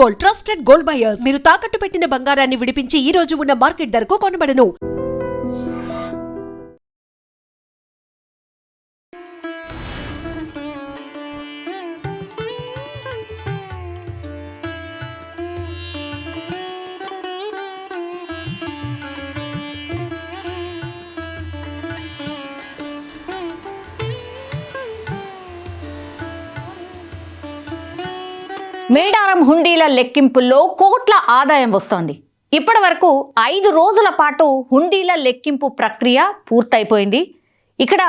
Gold, trusted gold buyers. మీరు తాకట్టు పెట్టిన బంగారాన్ని విడిపించి ఈ రోజు ఉన్న మార్కెట్ ధరకు కొనబడను. మేడారం హుండీల లెక్కింపుల్లో కోట్ల ఆదాయం వస్తోంది. ఇప్పటి వరకు 5 రోజుల పాటు హుండీల లెక్కింపు ప్రక్రియ పూర్తయిపోయింది. ఇక్కడ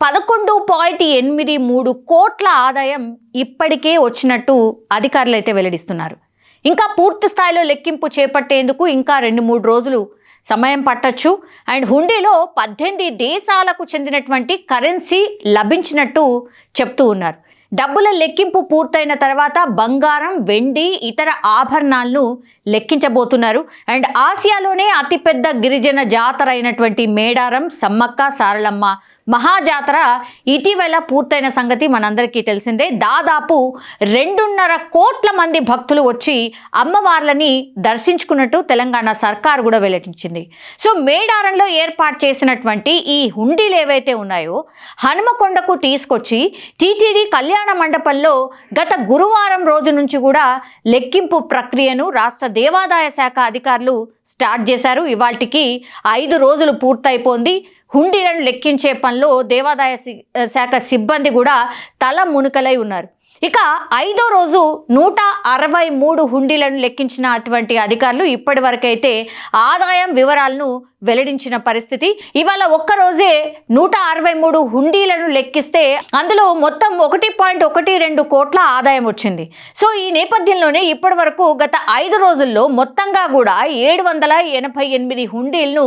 11.83 కోట్ల ఆదాయం ఇప్పటికే వచ్చినట్టు అధికారులు అయితే వెల్లడిస్తున్నారు. ఇంకా పూర్తి స్థాయిలో లెక్కింపు చేపట్టేందుకు ఇంకా 2-3 రోజులు సమయం పట్టొచ్చు. అండ్ హుండీలో 18 దేశాలకు చెందినటువంటి కరెన్సీ లభించినట్టు చెప్తూ ఉన్నారు. డబ్బుల లెక్కింపు పూర్తయిన తర్వాత బంగారం, వెండి, ఇతర ఆభరణాలను లెక్కించబోతున్నారు. అండ్ ఆసియాలోనే అతిపెద్ద గిరిజన జాతర అయినటువంటి మేడారం సమ్మక్క సారలమ్మ మహాజాతర ఇటీవల పూర్తయిన సంగతి మనందరికీ తెలిసిందే. దాదాపు 2.5 కోట్ల మంది భక్తులు వచ్చి అమ్మవార్లని దర్శించుకున్నట్టు తెలంగాణ సర్కారు కూడా వెల్లడించింది. సో మేడారంలో ఏర్పాటు చేసినటువంటి ఈ హుండీలు ఏవైతే ఉన్నాయో హనుమకొండకు తీసుకొచ్చి టీటీడీ కళ్యాణ మండపంలో గత గురువారం రోజు నుంచి కూడా లెక్కింపు ప్రక్రియను రాష్ట్ర దేవాదాయ శాఖ అధికారులు స్టార్ట్ చేశారు. ఇవాల్టికి 5 రోజులు పూర్తయిపోయింది. హుండీలను లెక్కించే పనిలో దేవాదాయ శాఖ సిబ్బంది కూడా తల మునుకలై ఉన్నారు. ఇక 5వ రోజు 163 హుండీలను లెక్కించిన అటువంటి అధికారులు ఇప్పటి వరకైతే ఆదాయం వివరాలను వెల్లడించిన పరిస్థితి. ఇవాళ ఒక్కరోజే 163 హుండీలను లెక్కిస్తే అందులో మొత్తం 1.12 కోట్ల ఆదాయం వచ్చింది. సో ఈ నేపథ్యంలోనే ఇప్పటి వరకు గత 5 రోజుల్లో మొత్తంగా కూడా 788 హుండీలను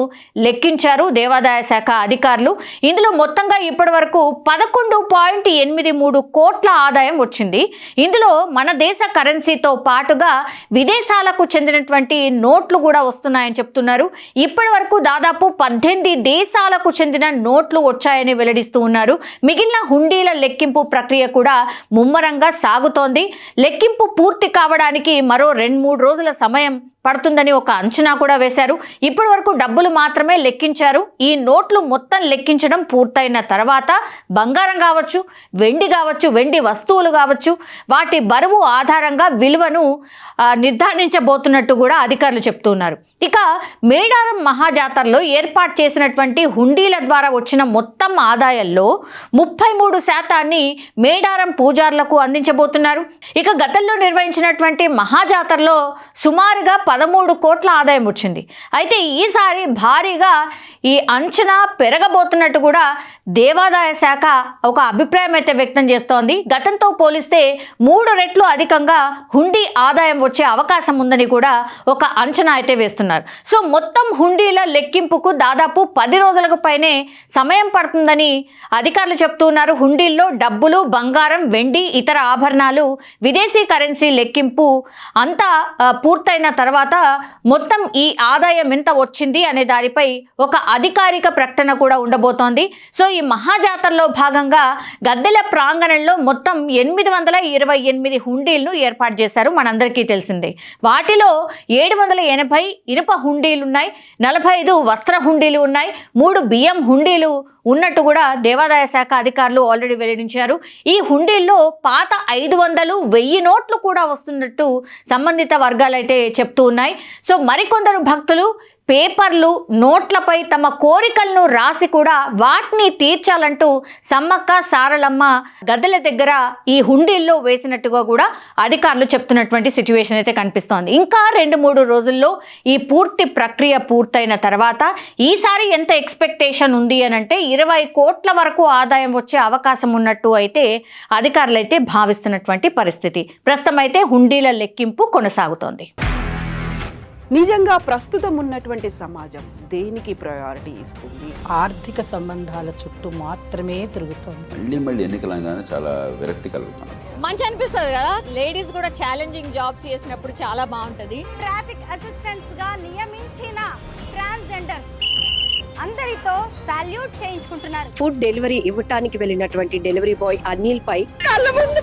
లెక్కించారు దేవాదాయ శాఖ అధికారులు. ఇందులో మొత్తంగా ఇప్పటి వరకు 11.83 కోట్ల ఆదాయం వచ్చింది. ఇందులో మన దేశ కరెన్సీతో పాటుగా విదేశాలకు చెందినటువంటి నోట్లు కూడా వస్తున్నాయని చెప్తున్నారు. ఇప్పటి వరకు దాదాపు 18 దేశాలకు చెందిన నోట్లు వచ్చాయని వెల్లడిస్తూ ఉన్నారు. మిగిలిన హుండీల లెక్కింపు ప్రక్రియ కూడా ముమ్మరంగా సాగుతోంది. లెక్కింపు పూర్తి కావడానికి మరో 2-3 రోజుల సమయం పడుతుందని ఒక అంచనా కూడా వేశారు. ఇప్పటి వరకు డబ్బులు మాత్రమే లెక్కించారు. ఈ నోట్లు మొత్తం లెక్కించడం పూర్తయిన తర్వాత బంగారం కావచ్చు, వెండి కావచ్చు, వెండి వస్తువులు కావచ్చు, వాటి బరువు ఆధారంగా విలువను నిర్ధారించబోతున్నట్టు కూడా అధికారులు చెప్తున్నారు. ఇక మేడారం మహాజాతరలో ఏర్పాటు చేసినటువంటి హుండీల ద్వారా వచ్చిన మొత్తం ఆదాయంలో 33% మేడారం పూజారులకు అందించబోతున్నారు. ఇక గతంలో నిర్వహించినటువంటి మహాజాతరలో సుమారుగా 13 కోట్ల ఆదాయం వచ్చింది. అయితే ఈసారి భారీగా ఈ అంచనా పెరగబోతున్నట్టు కూడా దేవాదాయ శాఖ ఒక అభిప్రాయం అయితే వ్యక్తం చేస్తోంది. గతంతో పోలిస్తే 3 రెట్లు అధికంగా హుండీ ఆదాయం వచ్చే అవకాశం ఉందని కూడా ఒక అంచనా అయితే వేస్తున్నారు. సో మొత్తం హుండీల లెక్కింపుకు దాదాపు 10 రోజులకు పైనే సమయం పడుతుందని అధికారులు చెప్తున్నారు. హుండీల్లో డబ్బులు, బంగారం, వెండి, ఇతర ఆభరణాలు, విదేశీ కరెన్సీ లెక్కింపు అంతా పూర్తయిన తర్వాత మొత్తం ఈ ఆదాయం ఎంత వచ్చింది అనే దానిపై ఒక అధికారిక ప్రకటన కూడా ఉండబోతోంది. సో ఈ మహాజాతరలో భాగంగా గద్దెల ప్రాంగణంలో మొత్తం 828 హుండీలను ఏర్పాటు చేశారు. మనందరికీ తెలిసిందే. వాటిలో 780 ఇనుప హుండీలు ఉన్నాయి, 45 వస్త్ర హుండీలు ఉన్నాయి, 3 బియ్యం హుండీలు ఉన్నట్టు కూడా దేవాదాయ శాఖ అధికారులు ఆల్రెడీ వెల్లడించారు. ఈ హుండీల్లో పాత 500, 1000 నోట్లు కూడా వస్తున్నట్టు సంబంధిత వర్గాలు అయితే చెప్తూ ఉన్నాయి. సో మరికొందరు భక్తులు పేపర్లు, నోట్లపై తమ కోరికలను రాసి కూడా వాటిని తీర్చాలంటూ సమ్మక్క సారలమ్మ గద్దెల దగ్గర ఈ హుండీల్లో వేసినట్టుగా కూడా అధికారులు చెప్తున్నటువంటి సిచ్యువేషన్ అయితే కనిపిస్తోంది. ఇంకా 2-3 రోజుల్లో ఈ పూర్తి ప్రక్రియ పూర్తయిన తర్వాత ఈసారి ఎంత ఎక్స్పెక్టేషన్ ఉంది అని అంటే 20 కోట్ల వరకు ఆదాయం వచ్చే అవకాశం ఉన్నట్టు అయితే అధికారులు అయితే భావిస్తున్నటువంటి పరిస్థితి. ప్రస్తుతం అయితే హుండీల లెక్కింపు కొనసాగుతోంది. నిజంగా ప్రస్తుతం ఉన్నటువంటి సమాజం దేనికి ప్రయారిటీ ఇస్తుంది? ఆర్థిక సంబంధాల చుట్టూ మాత్రమే తిరుగుతుంది. మళ్ళీ ఎన్నికలంగానే చాలా విరక్తి కలుగుతాం. మంచి అనిపిస్తుంది కదా, లేడీస్ కూడా ఛాలెంజింగ్ జాబ్స్ చేసినప్పుడు చాలా బాగుంటది. ట్రాఫిక్ అసిస్టెంట్స్ గా నియమించిన ట్రాన్స్జెండర్స్ అందరితో సాల్యూట్ చేయించుకుంటున్నారు. ఫుడ్ డెలివరీ ఇవ్వటానికి వెళ్ళినటువంటి డెలివరీ బాయ్ అనిల్ పై కళ్ళ ముందు